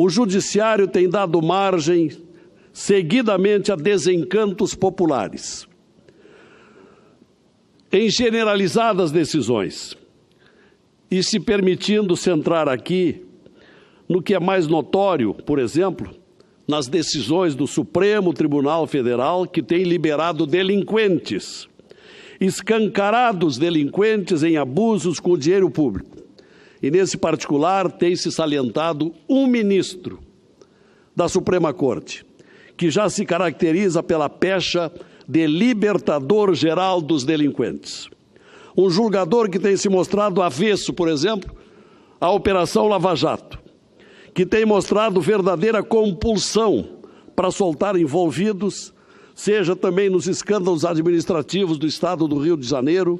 O judiciário tem dado margem seguidamente a desencantos populares, em generalizadas decisões, e se permitindo centrar aqui no que é mais notório, por exemplo, nas decisões do Supremo Tribunal Federal, que tem liberado delinquentes, escancarados delinquentes em abusos com o dinheiro público. E, nesse particular, tem se salientado um ministro da Suprema Corte, que já se caracteriza pela pecha de libertador geral dos delinquentes. Um julgador que tem se mostrado avesso, por exemplo, à Operação Lava Jato, que tem mostrado verdadeira compulsão para soltar envolvidos, seja também nos escândalos administrativos do Estado do Rio de Janeiro,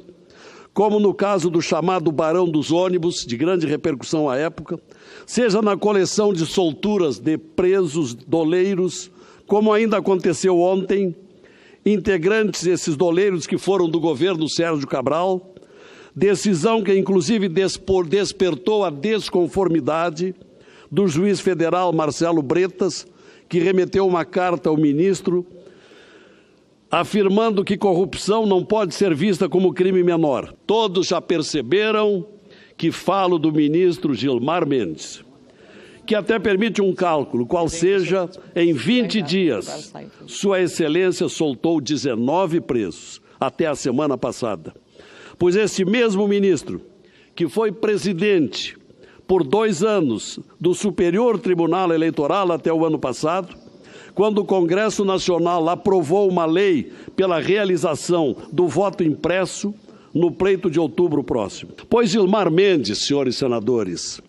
como no caso do chamado Barão dos Ônibus, de grande repercussão à época, seja na coleção de solturas de presos doleiros, como ainda aconteceu ontem, integrantes desses doleiros que foram do governo Sérgio Cabral, decisão que inclusive despertou a desconformidade do juiz federal Marcelo Bretas, que remeteu uma carta ao ministro afirmando que corrupção não pode ser vista como crime menor. Todos já perceberam que falo do ministro Gilmar Mendes, que até permite um cálculo, qual seja, em 20 dias, Sua Excelência soltou 19 presos, até a semana passada. Pois esse mesmo ministro, que foi presidente por 2 anos do Superior Tribunal Eleitoral até o ano passado, quando o Congresso Nacional aprovou uma lei pela realização do voto impresso no pleito de outubro próximo. Pois Gilmar Mendes, senhores senadores,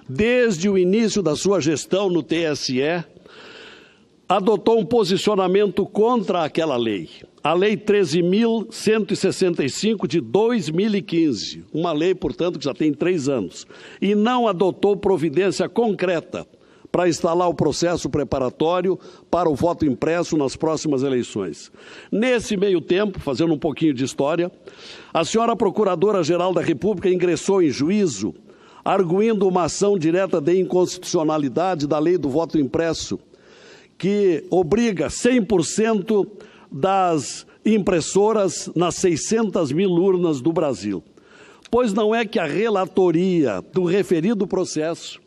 desde o início da sua gestão no TSE, adotou um posicionamento contra aquela lei, a Lei 13.165 de 2015, uma lei, portanto, que já tem 3 anos, e não adotou providência concreta para instalar o processo preparatório para o voto impresso nas próximas eleições. Nesse meio tempo, fazendo um pouquinho de história, a senhora Procuradora-Geral da República ingressou em juízo, arguindo uma ação direta de inconstitucionalidade da lei do voto impresso, que obriga 100% das impressoras nas 600 mil urnas do Brasil. Pois não é que a relatoria do referido processo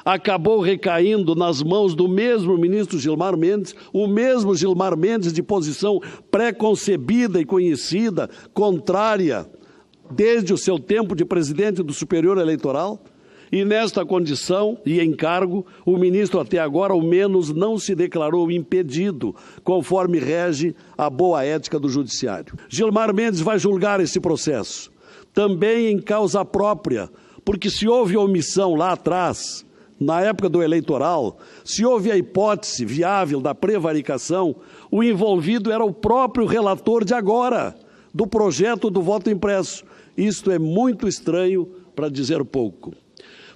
acabou recaindo nas mãos do mesmo ministro Gilmar Mendes, o mesmo Gilmar Mendes de posição pré-concebida e conhecida, contrária, desde o seu tempo de presidente do Superior Eleitoral? E nesta condição e encargo, o ministro até agora, ao menos, não se declarou impedido, conforme rege a boa ética do Judiciário. Gilmar Mendes vai julgar esse processo, também em causa própria, porque se houve omissão lá atrás, na época do eleitoral, se houve a hipótese viável da prevaricação, o envolvido era o próprio relator de agora, do projeto do voto impresso. Isto é muito estranho, para dizer pouco.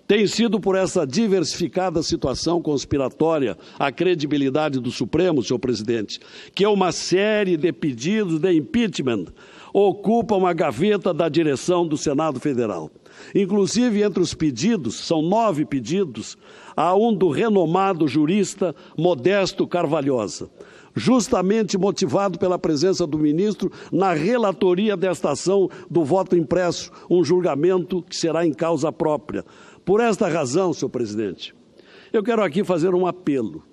Tem sido por essa diversificada situação conspiratória a credibilidade do Supremo, senhor presidente, que uma série de pedidos de impeachment ocupam a gaveta da direção do Senado Federal. Inclusive, entre os pedidos, são 9 pedidos, há um do renomado jurista Modesto Carvalhosa, justamente motivado pela presença do ministro na relatoria desta ação do voto impresso, um julgamento que será em causa própria. Por esta razão, senhor presidente, eu quero aqui fazer um apelo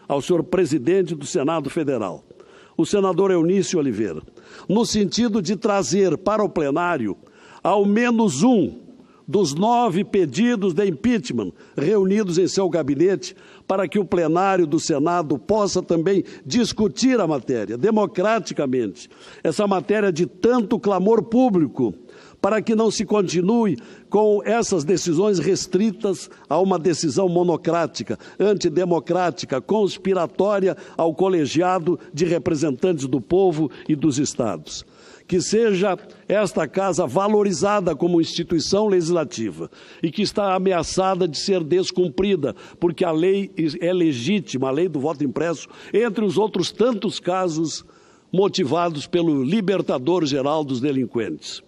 ao senhor presidente do Senado Federal, o senador Eunício Oliveira, no sentido de trazer para o plenário ao menos um dos 9 pedidos de impeachment reunidos em seu gabinete, para que o plenário do Senado possa também discutir a matéria, democraticamente, essa matéria de tanto clamor público, para que não se continue com essas decisões restritas a uma decisão monocrática, antidemocrática, conspiratória ao colegiado de representantes do povo e dos estados. Que seja esta casa valorizada como instituição legislativa e que está ameaçada de ser descumprida, porque a lei é legítima, a lei do voto impresso, entre os outros tantos casos motivados pelo libertador geral dos delinquentes.